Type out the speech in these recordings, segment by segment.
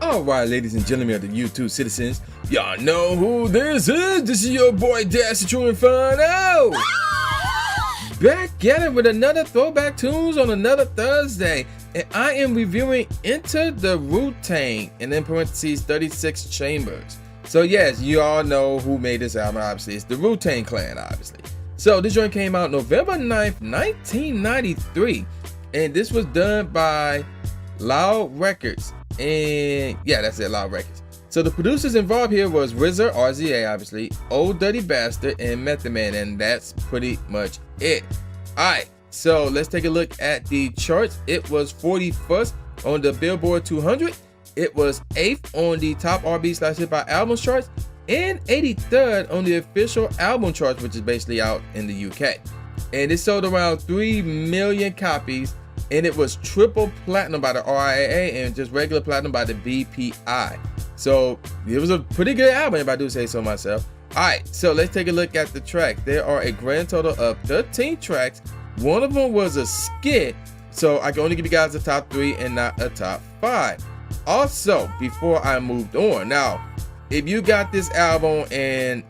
Alright, ladies and gentlemen of the YouTube citizens, y'all know who this is. This is your boy Dash, the True Inferno. Back at it with another Throwback Tunes on another Thursday. And I am reviewing Enter the Wu-Tang, and in parentheses 36 Chambers. So yes, you all know who made this album, obviously. It's the Wu-Tang Clan, obviously. So this joint came out November 9th, 1993. And this was done by Loud Records. And yeah, that's it, Loud Records. So the producers involved here was RZA, RZA obviously, Old Dirty Bastard, and Method Man, and that's pretty much it. Alright, so let's take a look at the charts. It was 41st on the Billboard 200. It was 8th on the top R&B/hip-hop albums charts, and 83rd on the official album charts, which is basically out in the UK. And it sold around 3 million copies. And it was triple platinum by the RIAA and just regular platinum by the BPI. So it was a pretty good album, if I do say so myself. Alright, so let's take a look at the track. There are a grand total of 13 tracks. One of them was a skit, so I can only give you guys the top 3 and not a top 5. Also, before I moved on, now, if you got this album and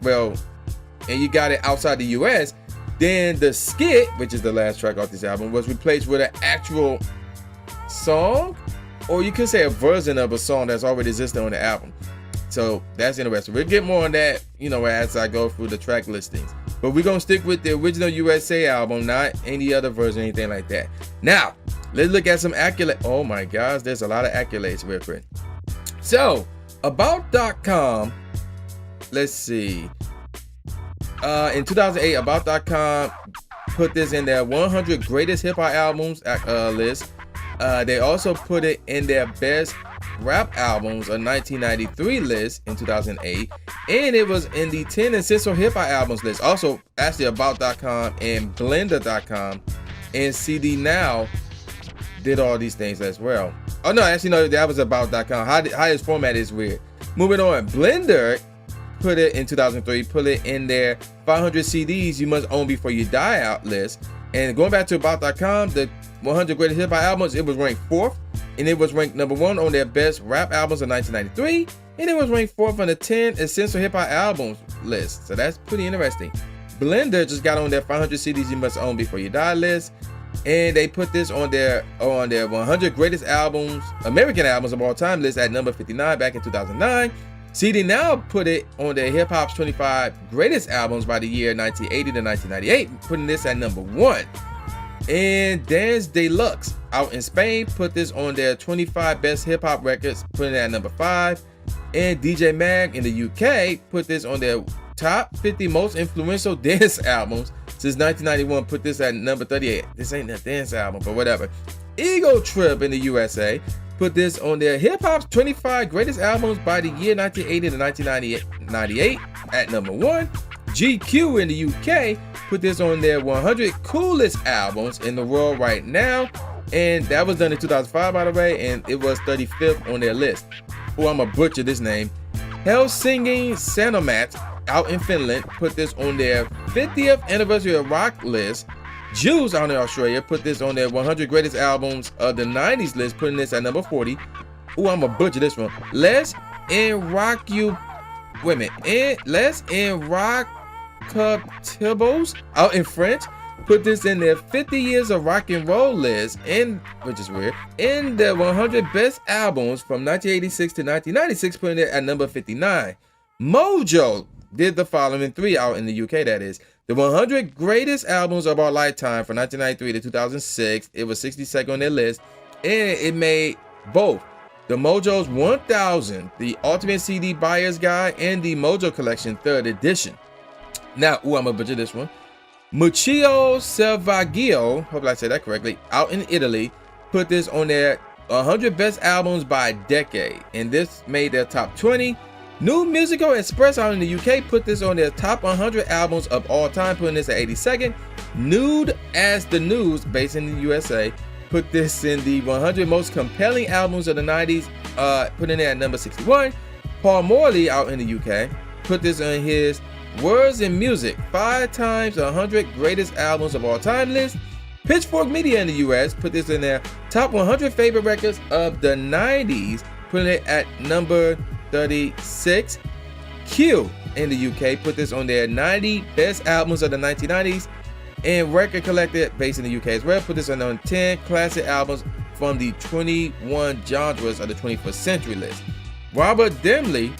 you got it outside the US, then the skit, which is the last track off this album, was replaced with an actual song, or you could say a version of a song that's already existed on the album. So that's interesting. We'll get more on that, as I go through the track listings. But we're gonna stick with the original USA album, not any other version, anything like that. Now, let's look at some accolades. Oh my gosh, there's a lot of accolades real quick. So, About.com, let's see. In 2008, About.com put this in their 100 greatest hip-hop albums list. They also put it in their best rap albums, a 1993 list in 2008, and it was in the 10 essential hip-hop albums list. Also, actually, About.com and Blender.com and CD Now did all these things as well. Oh no, actually no, that was About.com. How his format is weird. Moving on, Blender put it in 2003, put it in their 500 CDs you must own before you die out list. And going back to About.com, the 100 greatest hip hop albums, it was ranked 4th, and it was ranked number 1 on their best rap albums of 1993, and it was ranked 4th on the 10 essential hip hop albums list. So that's pretty interesting. Blender just got on their 500 CDs you must own before you die list, and they put this on their 100 greatest albums, American albums of all time list at number 59 back in 2009. CD Now put it on their hip hop's 25 greatest albums by the year 1980 to 1998, putting this at number 1. And Dance Deluxe out in Spain put this on their 25 best hip hop records, putting it at number 5. And DJ Mag in the UK put this on their top 50 most influential dance albums since 1991, put this at number 38. This ain't a dance album, but whatever. Ego Trip in the USA put this on their hip-hop's 25 greatest albums by the year 1980 to 1998 at number 1. GQ in the UK put this on their 100 coolest albums in the world right now, and that was done in 2005, by the way, and it was 35th on their list. Oh, I'm gonna butcher this name. Helsingin Sanomat out in Finland put this on their 50th anniversary of rock list. Juice out in Australia put this on their 100 greatest albums of the 90s list, putting this at number 40. Ooh, I'm gonna butcher this one. Les and Rock You, Les and Rock Tibos out in French put this in their 50 years of rock and roll list, which is weird, in the 100 best albums from 1986 to 1996, putting it at number 59. Mojo did the following 3 out in the UK, that is. The 100 greatest albums of our lifetime from 1993 to 2006. It was 62nd on their list, and it made both the Mojo's 1000, the Ultimate CD Buyer's Guide, and the Mojo Collection 3rd edition. Now, I'm gonna butcher this one. Muccio Selvaggio, hope I said that correctly, out in Italy, put this on their 100 best albums by decade, and this made their top 20. New Musical Express out in the UK put this on their top 100 albums of all time, putting this at 82nd. Nude as the News, based in the USA, put this in the 100 most compelling albums of the 90s, putting it at number 61. Paul Morley out in the UK put this on his Words and Music 5 times 100 greatest albums of all time list. Pitchfork Media in the US put this in their top 100 favorite records of the 90s, putting it at number 36. Q in the UK put this on their 90 best albums of the 1990s. And Record Collector, based in the UK as well, put this on 10 classic albums from the 21 genres of the 21st century list. Robert Demry,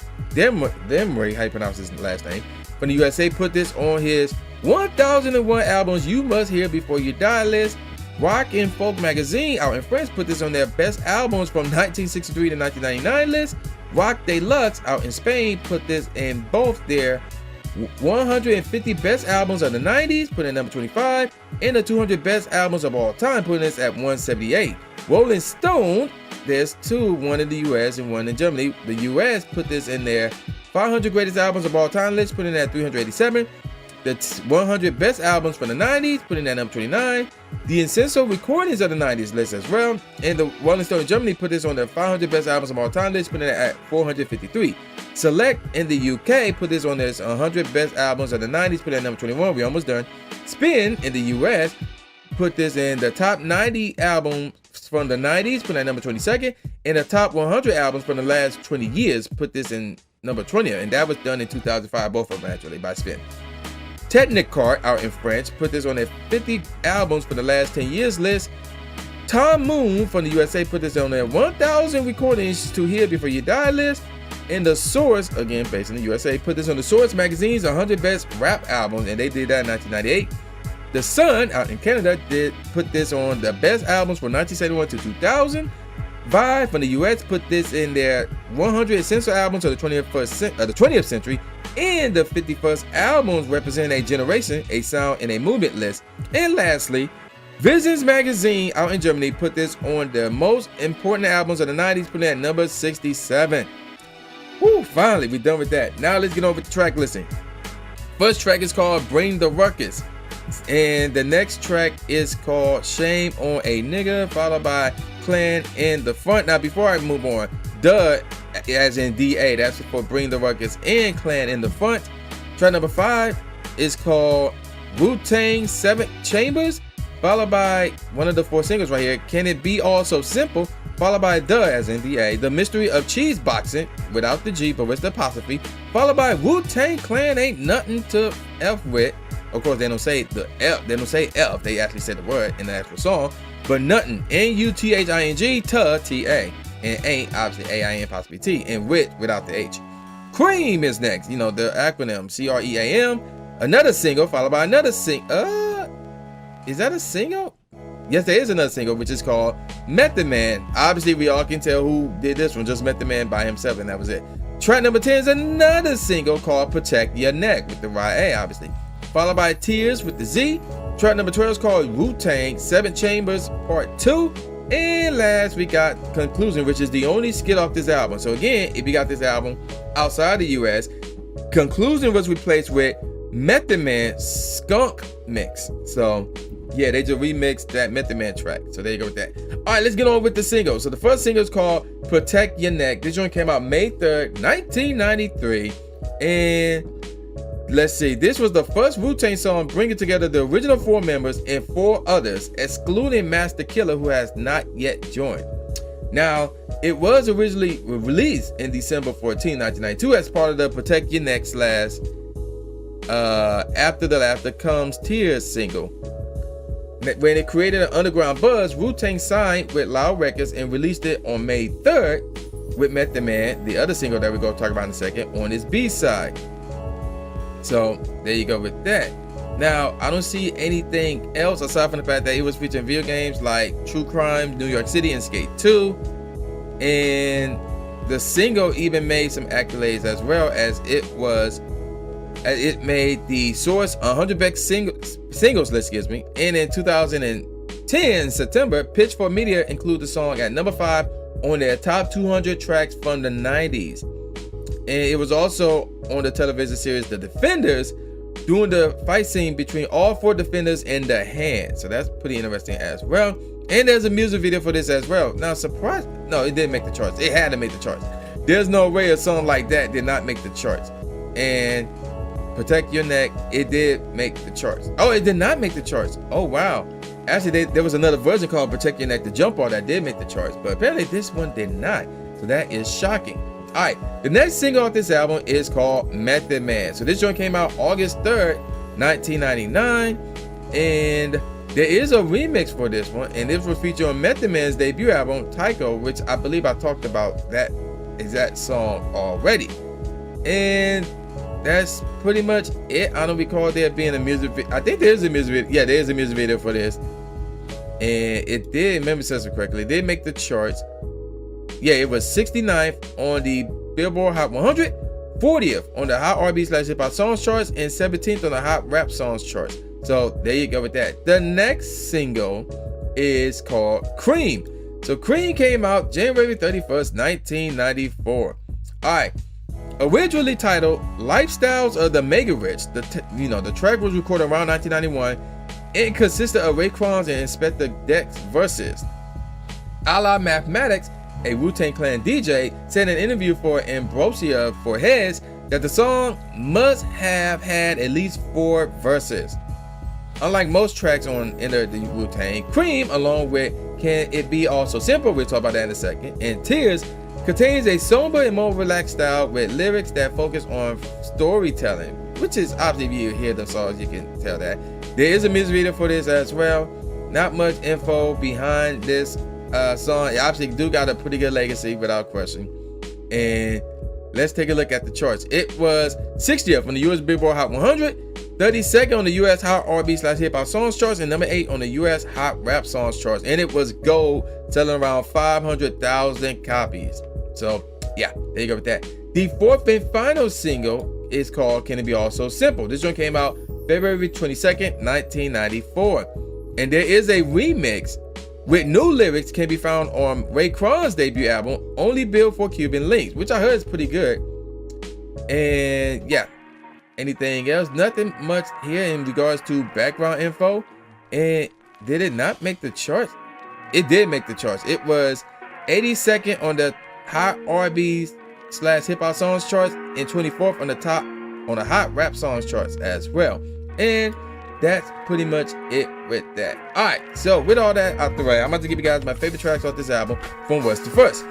how you pronounce his last name, from the USA put this on his 1001 albums you must hear before you die list. Rock and Folk Magazine out in France put this on their best albums from 1963 to 1999 list. Rock Deluxe out in Spain put this in both their 150 best albums of the 90s, putting it at number 25, and the 200 best albums of all time, putting this at 178. Rolling Stone, there's two, one in the US and one in Germany. The US put this in their 500 greatest albums of all time list, putting it at 387. The 100 best albums from the 90s, putting it at number 29. The Incenso recordings of the 90s list as well. And the Rolling Stone in Germany put this on their 500 best albums of all time list, putting it at 453. Select in the UK put this on their 100 best albums of the 90s, put it at number 21. We almost done. Spin in the US put this in the top 90 albums from the 90s, put it at number 22nd. And the top 100 albums from the last 20 years, put this in number 20. And that was done in 2005, both of them actually, by Spin. Technicolor out in France put this on their 50 albums for the last 10 years list. Tom Moon from the USA put this on their 1,000 recordings to hear before you die list. And The Source, again based in the USA, put this on the Source magazine's 100 best rap albums, and they did that in 1998. The Sun out in Canada did put this on the best albums from 1971 to 2000. Vibe from the US put this in their 100 essential albums of the 20th century, and the 51st albums represent a generation, a sound, and a movement list. And lastly, Visions magazine out in Germany put this on the most important albums of the 90s, putting it at number 67. Woo, finally, we're done with that. Now let's get over to track listing. First track is called Bring the Ruckus. And the next track is called Shame on a Nigga, followed by Clan in the Front. Now, before I move on, Duh, as in DA, that's for Bring the Ruckus and Clan in the Front. Track number 5 is called Wu-Tang 7 Chambers, followed by one of the 4 singles right here, Can It Be All So Simple, followed by Duh, as in DA, The Mystery of Cheese Boxing, without the G, but with the apostrophe, followed by Wu-Tang Clan Ain't Nothing to F With. Of course, they don't say the F, they don't say F, they actually said the word in the actual song, but Nothing, N-U-T-H-I-N-G, T-A, and Ain't, obviously A-I-N apostrophe T, and With, without the H. Cream is next, you know, the acronym, C-R-E-A-M, another single, followed by another is that a single? Yes, there is another single, which is called Method Man. Obviously, we all can tell who did this one, just Method Man by himself, and that was it. Track number 10 is another single called Protect Your Neck, with the Y-A, obviously. Followed by Tears with the Z. Track number 12 is called Wu-Tang 7 Chambers Part 2. And last, we got Conclusion, which is the only skit off this album. So again, if you got this album outside the US, Conclusion was replaced with Method Man Skunk Mix. So yeah, they just remixed that Method Man track. So there you go with that. All right, let's get on with the single. So the first single is called Protect Your Neck. This joint came out May 3rd, 1993. And let's see, this was the first Wu-Tang song bringing together the original 4 members and 4 others, excluding Master Killer, who has not yet joined. Now, it was originally released in December 14, 1992 as part of the Protect Your Neck / After the Laughter Comes Tears single. When it created an underground buzz, Wu-Tang signed with Loud Records and released it on May 3rd with Method Man, the other single that we're going to talk about in a second, on its B-side. So there you go with that. Now, I don't see anything else aside from the fact that it was featuring video games like True Crime, New York City, and Skate 2. And the single even made some accolades as well, as it made the Source 100 best singles list, and in 2010 September, Pitchfork Media included the song at number 5 on their top 200 tracks from the 90s. And it was also on the television series The Defenders, doing the fight scene between all 4 defenders in the hand. So that's pretty interesting as well. And there's a music video for this as well. Now, no, it didn't make the charts. It had to make the charts. There's no way a song like that did not make the charts. And Protect Your Neck, it did make the charts. Oh, it did not make the charts. Oh, wow. Actually, there was another version called Protect Your Neck, the Jump Ball, that did make the charts. But apparently this one did not. So that is shocking. All right, the next single off this album is called Method Man. So this joint came out August 3rd, 1999, and there is a remix for this one, and this was featured on Method Man's debut album, Tycho, which I believe I talked about that exact song already. And that's pretty much it. I don't recall there being a music video. I think there is a music video. Yeah, there is a music video for this. And it did, remember says it correctly, it did make the charts. Yeah, it was 69th on the Billboard Hot 100, 40th on the Hot R&B/Hip Hop Songs charts, and 17th on the Hot Rap Songs charts. So there you go with that. The next single is called Cream. So Cream came out January 31st, 1994. All right. Originally titled Lifestyles of the Mega Rich, the track was recorded around 1991. It consisted of Raekwon's and Inspectah Deck's verses. A La Mathematics, a Wu-Tang Clan DJ, said in an interview for Ambrosia for Heads that the song must have had at least 4 verses. Unlike most tracks on Enter the Wu-Tang, Cream, along with Can It Be Also Simple, we'll talk about that in a second, and Tears, contains a somber and more relaxed style with lyrics that focus on storytelling, which is obviously, if you hear the songs, you can tell that. There is a music video for this as well. Not much info behind this song. It obviously do got a pretty good legacy without question. And let's take a look at the charts. It was 60th on the US Billboard Hot 100, 32nd on the US Hot R&B/Hip Hop Songs charts, and number 8 on the US Hot Rap Songs charts. And it was gold, selling around 500,000 copies. So yeah, there you go with that. The fourth and final single is called Can It Be Also Simple. This one came out February 22nd, 1994. And there is a remix with new lyrics can be found on Raekwon's debut album, Only Built for Cuban Links, which I heard is pretty good. And yeah, anything else? Nothing much here in regards to background info. And did it not make the charts? It did make the charts. It was 82nd on the Hot R&B/Hip Hop Songs charts and 24th on the Hot Rap Songs charts as well. And that's pretty much it with that. All right, so with all that out the way, I'm about to give you guys my favorite tracks off this album from worst to first.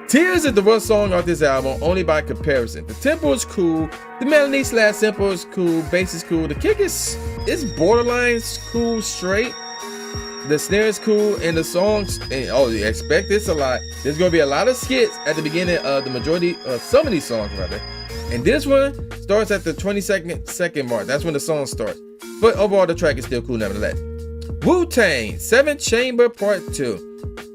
Tears is the worst song off this album, only by comparison. The tempo is cool, the melody/sample is cool, bass is cool, the kick is borderline cool straight, the snare is cool, and the songs, and you expect this a lot. There's gonna be a lot of skits at the beginning of the majority of some of these songs rather. And this one starts at the 22nd mark. That's when the song starts. But overall, the track is still cool nevertheless. Wu-Tang, 7th Chamber Part 2.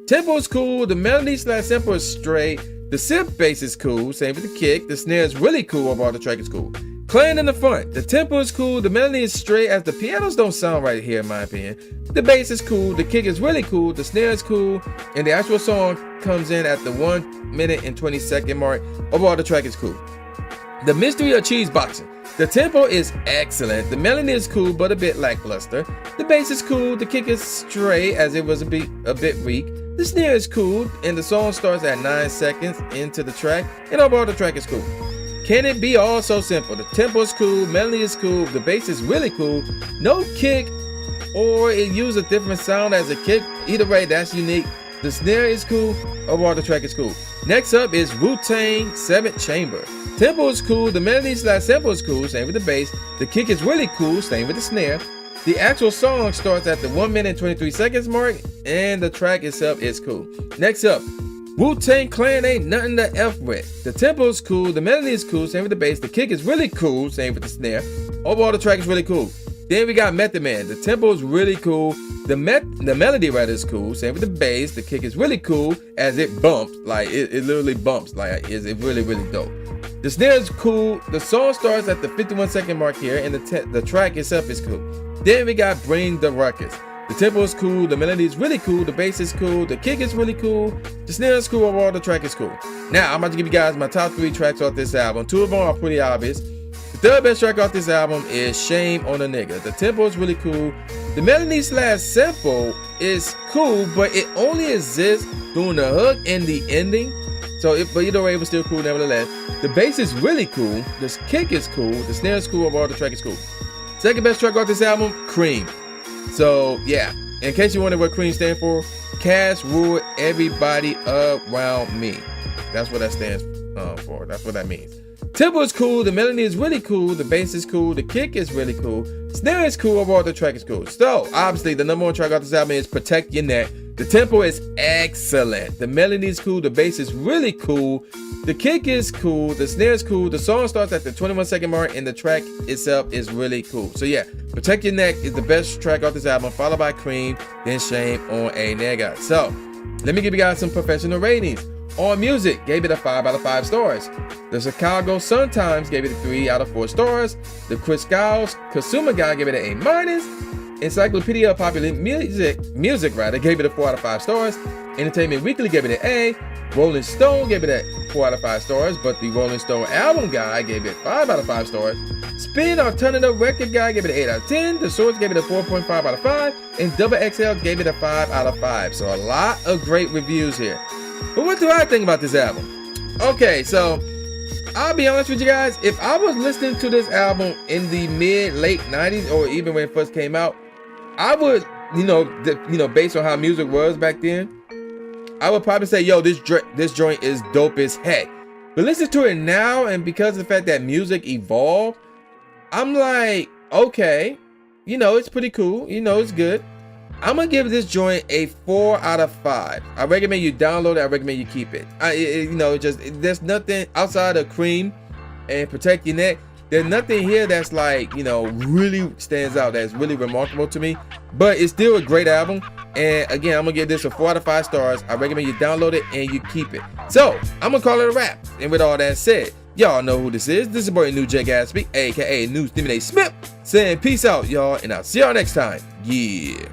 Tempo is cool, the melody/sample is straight, the synth bass is cool, same with the kick, the snare is really cool, overall the track is cool. Clan in the front, the tempo is cool, the melody is straight as the pianos don't sound right here in my opinion. The bass is cool, the kick is really cool, the snare is cool, and the actual song comes in at the 1 minute and 20-second mark. Overall the track is cool. The Mystery of Cheese Boxing. The tempo is excellent, the melody is cool but a bit lackluster. The bass is cool, the kick is straight as it was a bit weak. The snare is cool, and the song starts at 9 seconds into the track, and overall the track is cool. Can It Be All So Simple? The tempo is cool, melody is cool, the bass is really cool. No kick, or it used a different sound as a kick. Either way, that's unique. The snare is cool, overall the track is cool. Next up is Wu-Tang 7th Chamber. Tempo is cool, the melody/sample is cool, same with the bass. The kick is really cool, same with the snare. The actual song starts at the 1 minute and 23 seconds mark, and the track itself is cool. Next up, Wu-Tang Clan Ain't Nothing to F With. The tempo is cool, the melody is cool, same with the bass. The kick is really cool, same with the snare. Overall, the track is really cool. Then we got Method Man. The tempo is really cool. The melody rather is cool, same with the bass. The kick is really cool as it bumps, like it literally bumps, like it's really dope. The snare is cool. The song starts at the 51-second mark here, and the track itself is cool. Then we got Bring the Ruckus. The tempo is cool, the melody is really cool, the bass is cool, the kick is really cool, the snare is cool, overall the track is cool. Now I'm about to give you guys my top 3 tracks off this album. 2 of them are pretty obvious. The third best track off this album is Shame on a Nigga. The tempo is really cool. The melody/sample is cool, but it only exists during the hook and the ending. But either way, it was still cool nevertheless. The bass is really cool, the kick is cool, the snare is cool, overall the track is cool. Second best track off this album, Cream. So yeah, in case you wonder what Cream stands for, Cash ruled everybody around me. That's what that stands for. That's what that means. Tempo is cool, the melody is really cool, the bass is cool, the kick is really cool, snare is cool, overall the track is cool. So, obviously, the number one track off this album is Protect Your Neck. The tempo is excellent. The melody is cool, the bass is really cool, the kick is cool, the snare is cool, the song starts at the 21-second mark, and the track itself is really cool. So yeah, Protect Your Neck is the best track off this album, followed by Cream, then Shame on a Nigga. So, let me give you guys some professional ratings. On Music, gave it a 5 out of 5 stars. The Chicago Sun-Times gave it a 3 out of 4 stars. The Chris Giles Consumer Guide gave it an A-. Encyclopedia of Popular Music gave it a 4 out of 5 stars. Entertainment Weekly gave it an A. Rolling Stone gave it a 4 out of 5 stars, but the Rolling Stone Album Guide gave it 5 out of 5 stars. Spin Alternative Record Guide gave it an 8 out of 10. The Source gave it a 4.5 out of 5. And Double XL gave it a 5 out of 5. So a lot of great reviews here. But what do I think about this album? Okay, so I'll be honest with you guys. If I was listening to this album in the late 90s, or even when it first came out, I would, based on how music was back then, I would probably say, yo, this joint is dope as heck. But listen to it now, and because of the fact that music evolved, I'm like, okay, it's pretty cool. It's good. I'm gonna give this joint a 4 out of 5. I recommend you download it. I recommend you keep it. There's nothing outside of Cream and Protect Your Neck. There's nothing here that's like, really stands out. That's really remarkable to me. But it's still a great album. And again, I'm gonna give this a 4 out of 5 stars. I recommend you download it and you keep it. So I'm gonna call it a wrap. And with all that said, y'all know who this is. This is boy New J Gatsby, aka New Stephen A. Smith, saying peace out, y'all, and I'll see y'all next time. Yeah.